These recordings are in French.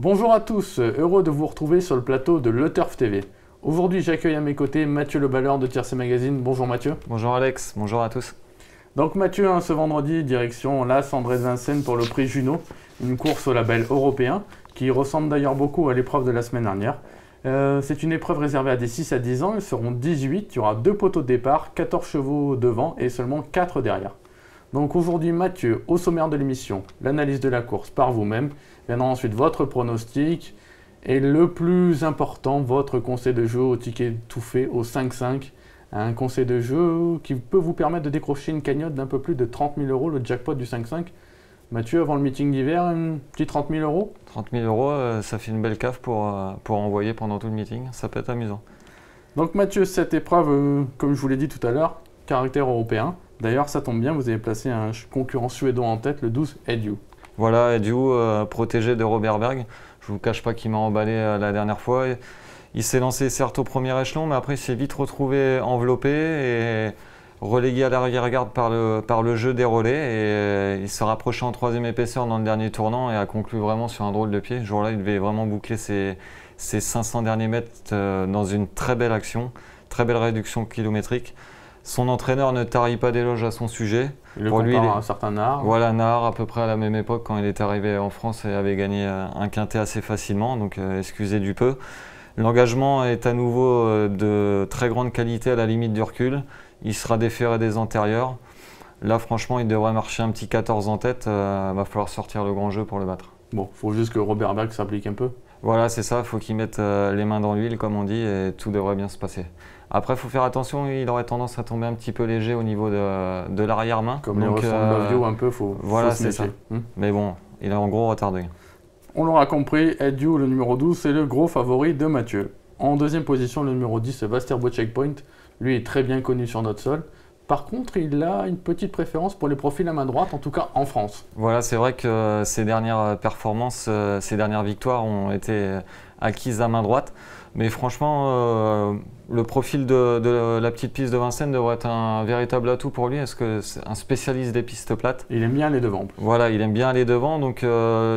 Bonjour à tous, heureux de vous retrouver sur le plateau de Le Turf TV. Aujourd'hui, j'accueille à mes côtés Mathieu Le Balleur de Tiercé Magazine. Bonjour Mathieu. Bonjour Alex, bonjour à tous. Donc Mathieu, ce vendredi, direction l'As André de Vincennes pour le prix Junot, une course au label européen qui ressemble d'ailleurs beaucoup à l'épreuve de la semaine dernière. C'est une épreuve réservée à des 6 à 10 ans, ils seront 18, il y aura 2 poteaux de départ, 14 chevaux devant et seulement 4 derrière. Donc aujourd'hui Mathieu, au sommaire de l'émission, l'analyse de la course par vous-même, viendra ensuite votre pronostic et le plus important, votre conseil de jeu au ticket tout fait au 5-5. Un conseil de jeu qui peut vous permettre de décrocher une cagnotte d'un peu plus de 30 000 €, le jackpot du 5-5. Mathieu, avant le meeting d'hiver, un petit 30 000 €. 30 000 €, ça fait une belle cave pour envoyer pendant tout le meeting, ça peut être amusant. Donc Mathieu, cette épreuve, comme je vous l'ai dit tout à l'heure, caractère européen. D'ailleurs, ça tombe bien, vous avez placé un concurrent suédois en tête, le 12, Edu. Voilà, Edu, protégé de Robert Berg. Je ne vous cache pas qu'il m'a emballé la dernière fois. Il s'est lancé certes au premier échelon, mais après il s'est vite retrouvé enveloppé et relégué à l'arrière-garde par le jeu des relais. Et il s'est rapproché en troisième épaisseur dans le dernier tournant et a conclu vraiment sur un drôle de pied. Ce jour-là, il devait vraiment boucler ses 500 derniers mètres dans une très belle action, très belle réduction kilométrique. Son entraîneur ne tarit pas d'éloges à son sujet. Il compare à un certain Nahar. Voilà, Nahar, à peu près à la même époque, quand il est arrivé en France et avait gagné un quintet assez facilement, donc excusez du peu. L'engagement est à nouveau de très grande qualité à la limite du recul. Il sera déféré des antérieurs. Là, franchement, il devrait marcher un petit 14 en tête. Va falloir sortir le grand jeu pour le battre. Bon, il faut juste que Robert Berg s'applique un peu. Voilà, c'est ça. Il faut qu'il mette les mains dans l'huile, comme on dit, et tout devrait bien se passer. Après, il faut faire attention. Il aurait tendance à tomber un petit peu léger au niveau de l'arrière-main. Comme les ressons de Love You, un peu, faut se méfier. Mais bon, il est en gros retardé. On l'aura compris, Edu, le numéro 12, c'est le gros favori de Mathieu. En deuxième position, le numéro 10, c'est Vasterbo Checkpoint. Lui est très bien connu sur notre sol. Par contre, il a une petite préférence pour les profils à main droite, en tout cas en France. Voilà, c'est vrai que ses dernières performances, ses dernières victoires ont été acquises à main droite. Mais franchement, le profil de la petite piste de Vincennes devrait être un véritable atout pour lui. Est-ce que c'est un spécialiste des pistes plates? Il aime bien aller devant. Voilà, il aime bien aller devant. Donc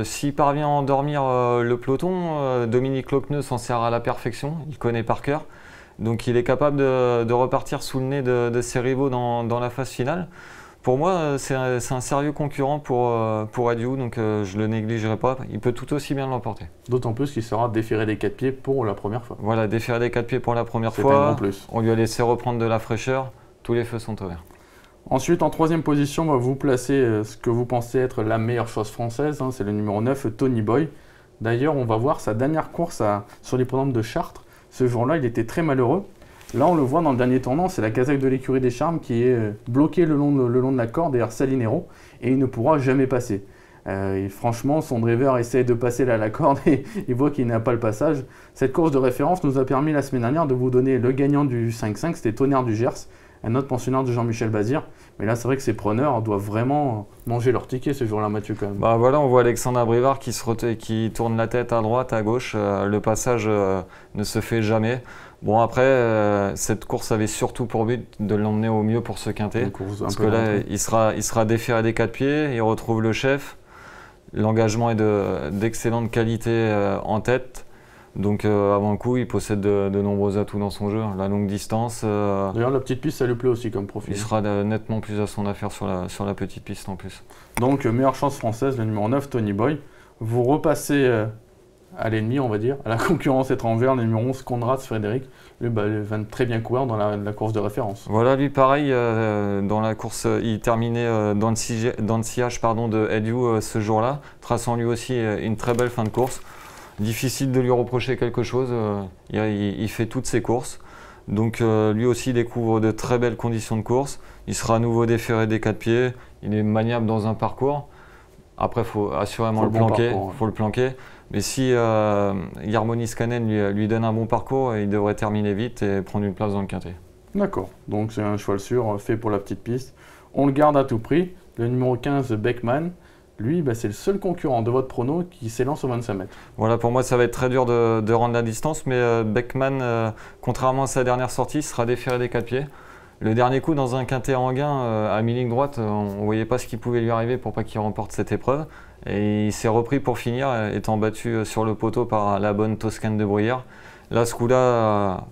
s'il parvient à endormir le peloton, Dominique Lochneux s'en sert à la perfection. Il connaît par cœur. Donc il est capable de repartir sous le nez de ses rivaux dans la phase finale. Pour moi, c'est un sérieux concurrent pour Edu, donc je ne le négligerai pas. Il peut tout aussi bien l'emporter. D'autant plus qu'il sera déféré des 4 pieds pour la première fois. Voilà, déféré des 4 pieds pour la première fois. C'est un grand plus. On lui a laissé reprendre de la fraîcheur. Tous les feux sont ouverts. Ensuite, en troisième position, vous placez ce que vous pensez être la meilleure chose française. C'est le numéro 9, Tony Boy. D'ailleurs, on va voir sa dernière course sur l'hippodrome de Chartres. Ce jour-là, il était très malheureux. Là, on le voit dans le dernier tournant, c'est la casaque de l'écurie des Charmes qui est bloquée le long de la corde derrière Salinero et il ne pourra jamais passer. Et franchement, son driver essaie de passer là la corde et il voit qu'il n'a pas le passage. Cette course de référence nous a permis la semaine dernière de vous donner le gagnant du 5-5, c'était Tonnerre du Gers, un autre pensionnaire de Jean-Michel Bazir. Mais là, c'est vrai que ces preneurs doivent vraiment manger leur ticket ce jour-là, Mathieu, quand même. Bah voilà, on voit Alexandre Abrivard qui tourne la tête à droite, à gauche. Le passage ne se fait jamais. Bon, après, cette course avait surtout pour but de l'emmener au mieux pour ce quintet. Parce que là, il sera déféré des 4 pieds, il retrouve le chef. L'engagement est d'excellente qualité en tête. Donc avant le coup, il possède de nombreux atouts dans son jeu. La longue distance. D'ailleurs, la petite piste, ça lui plaît aussi comme profil. Il sera nettement plus à son affaire sur la petite piste en plus. Donc, meilleure chance française, le numéro 9, Tony Boy. Vous repassez à l'ennemi, on va dire, à la concurrence étrangère, le numéro 11, Conrad Frédéric. Lui, il va très bien courir dans la course de référence. Voilà, lui pareil, dans la course, il terminait dans le sillage de Edu ce jour-là, traçant lui aussi une très belle fin de course. Difficile de lui reprocher quelque chose, il fait toutes ses courses. Donc lui aussi découvre de très belles conditions de course. Il sera à nouveau déféré des 4 pieds, il est maniable dans un parcours. Après, il faut assurément le planquer. Mais si Yarmoni Skanen lui donne un bon parcours, il devrait terminer vite et prendre une place dans le quintet. D'accord, donc c'est un cheval sûr, fait pour la petite piste. On le garde à tout prix. Le numéro 15, Beckman. Lui, c'est le seul concurrent de votre prono qui s'élance au 25 mètres. Voilà, pour moi, ça va être très dur de rendre la distance, mais Beckman, contrairement à sa dernière sortie, sera déféré des 4 pieds. Le dernier coup, dans un quintet en gain, à mi-ligne droite, on ne voyait pas ce qui pouvait lui arriver pour pas qu'il remporte cette épreuve. Et il s'est repris pour finir, étant battu sur le poteau par la bonne Toscane de Bruyère. Là, ce coup-là,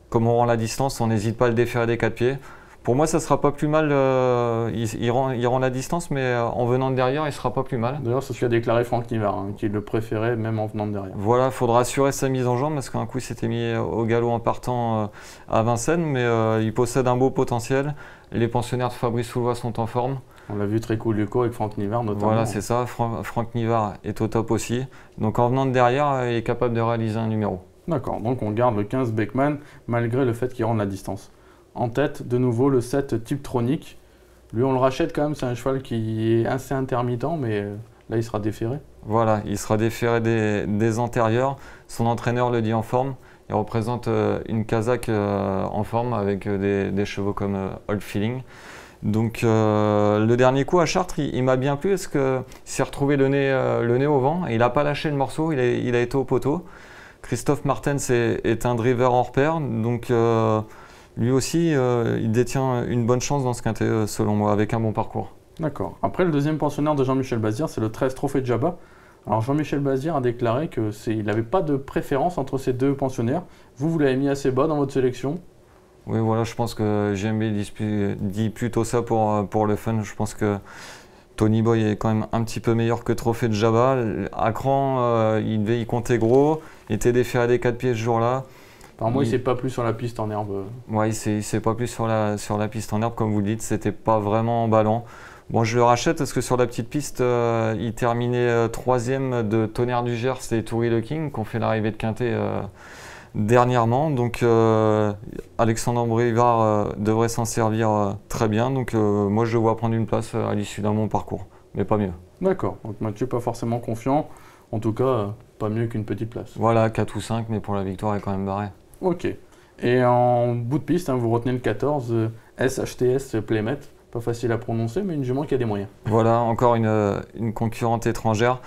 comme on rend la distance, on n'hésite pas à le déférer des 4 pieds. Pour moi, ça ne sera pas plus mal. Il rend la distance, mais en venant de derrière, il ne sera pas plus mal. D'ailleurs, c'est ce qu'a déclaré Franck Nivard, qu'il le préférait même en venant de derrière. Voilà, il faudra assurer sa mise en jambe parce qu'un coup, il s'était mis au galop en partant à Vincennes, mais il possède un beau potentiel. Les pensionnaires de Fabrice Soulois sont en forme. On l'a vu très cool Luco avec Franck Nivard notamment. Voilà, c'est ça. Franck Nivard est au top aussi. Donc en venant de derrière, il est capable de réaliser un numéro. D'accord, donc on garde le 15 Beckman malgré le fait qu'il rende la distance. En tête, de nouveau, le 7 Tiptronic. Lui, on le rachète quand même, c'est un cheval qui est assez intermittent, mais là, il sera déféré. Voilà, il sera déféré des antérieurs. Son entraîneur le dit en forme. Il représente une Kazakh en forme avec des chevaux comme Old Feeling. Donc le dernier coup à Chartres, il m'a bien plu parce qu'il s'est retrouvé le nez au vent et il n'a pas lâché le morceau, il a été au poteau. Christophe Martens est un driver hors pair, donc lui aussi il détient une bonne chance dans ce quintet selon moi, avec un bon parcours. D'accord. Après, le deuxième pensionnaire de Jean-Michel Bazir, c'est le 13 Trophée de Jabba. Alors Jean-Michel Bazir a déclaré qu'il n'avait pas de préférence entre ces deux pensionnaires. Vous l'avez mis assez bas dans votre sélection. Oui, voilà, je pense que JMB dit plutôt ça pour le fun. Je pense que Tony Boy est quand même un petit peu meilleur que Trophée de Jabba. À cran, il devait y compter gros. Il était déféré des 4 pieds ce jour-là. Par moi, il ne s'est pas plus sur la piste en herbe. Oui, il ne s'est pas plus sur la piste en herbe, comme vous le dites. C'était pas vraiment emballant. Bon, je le rachète parce que sur la petite piste, il terminait 3e de Tonnerre du Gers et Toury le King, qui ont fait l'arrivée de Quintet dernièrement. Donc, Alexandre Brivard devrait s'en servir très bien. Donc, moi, je le vois prendre une place à l'issue d'un bon parcours, mais pas mieux. D'accord. Donc, Mathieu, pas forcément confiant. En tout cas, pas mieux qu'une petite place. Voilà, 4 ou 5, mais pour la victoire, il est quand même barré. Ok. Et en bout de piste, vous retenez le 14, SHTS Playmet. Pas facile à prononcer, mais une jument qui a des moyens. Voilà, encore une concurrente étrangère.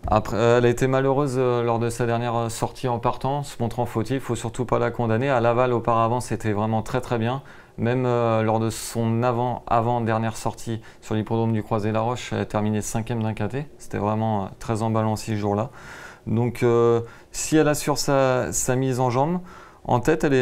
Après, elle a été malheureuse lors de sa dernière sortie en partant, se montrant fautive. Il ne faut surtout pas la condamner. À Laval, auparavant, c'était vraiment très très bien. Même lors de son avant-dernière sortie sur l'hippodrome du Croisé-la-Roche, elle a terminé 5e d'un quintet. C'était vraiment très emballant ce jour-là. Donc, si elle assure sa mise en jambe, en tête, elle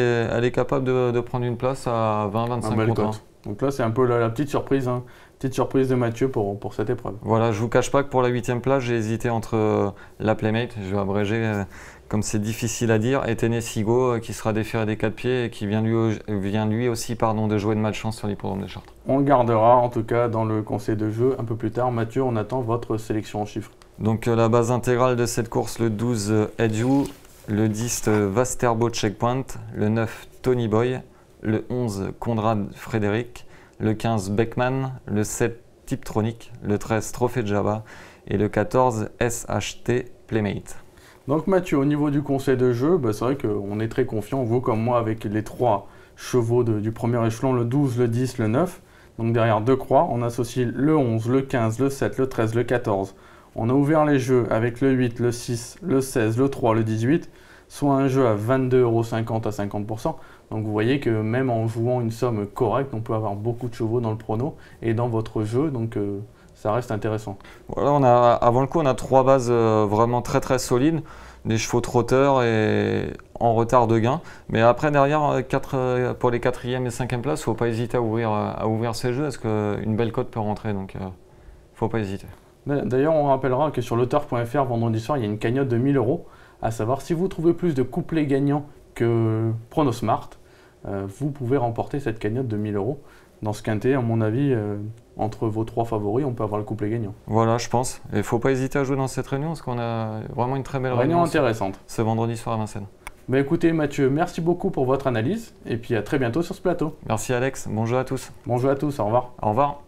est capable de prendre une place à 20-25 contre 1. Donc là, c'est un peu la petite surprise, hein. Petite surprise de Mathieu pour cette épreuve. Voilà, je ne vous cache pas que pour la 8e place, j'ai hésité entre la Playmate, je vais abréger comme c'est difficile à dire, et Tennessee qui sera déféré des 4 pieds et qui vient lui aussi de jouer de malchance sur l'hippodrome de Chartres. On le gardera en tout cas dans le conseil de jeu un peu plus tard. Mathieu, on attend votre sélection en chiffres. Donc la base intégrale de cette course, le 12 Edju, le 10 Vasterbo Checkpoint, le 9 Tony Boy, le 11 Conrad Frédéric, le 15 Beckman, le 7 Tiptronic, le 13 Trophée de Jabba et le 14 SHT Playmate. Donc Mathieu, au niveau du conseil de jeu, c'est vrai qu'on est très confiant, vous comme moi, avec les 3 chevaux du premier échelon, le 12, le 10, le 9. Donc derrière 2 croix, on associe le 11, le 15, le 7, le 13, le 14. On a ouvert les jeux avec le 8, le 6, le 16, le 3, le 18, soit un jeu à 22,50 € à 50%. Donc vous voyez que même en jouant une somme correcte, on peut avoir beaucoup de chevaux dans le prono et dans votre jeu, donc ça reste intéressant. Voilà, avant le coup, on a 3 bases vraiment très très solides, des chevaux trotteurs et en retard de gain. Mais après, derrière, pour les 4e et 5e places, il ne faut pas hésiter à ouvrir ces jeux parce qu'une belle cote peut rentrer, donc il ne faut pas hésiter. D'ailleurs, on rappellera que sur l'auteur.fr, vendredi soir, il y a une cagnotte de 1 000 €, à savoir si vous trouvez plus de couplets gagnants que Pronosmart, vous pouvez remporter cette cagnotte de 1 000 €. Dans ce quintet, à mon avis, entre vos 3 favoris, on peut avoir le couplet gagnant. Voilà, je pense. Et il ne faut pas hésiter à jouer dans cette réunion parce qu'on a vraiment une très belle réunion intéressante. Ce vendredi soir à Vincennes. Écoutez Mathieu, merci beaucoup pour votre analyse et puis à très bientôt sur ce plateau. Merci Alex, bonjour à tous. Bonjour à tous, au revoir. Au revoir.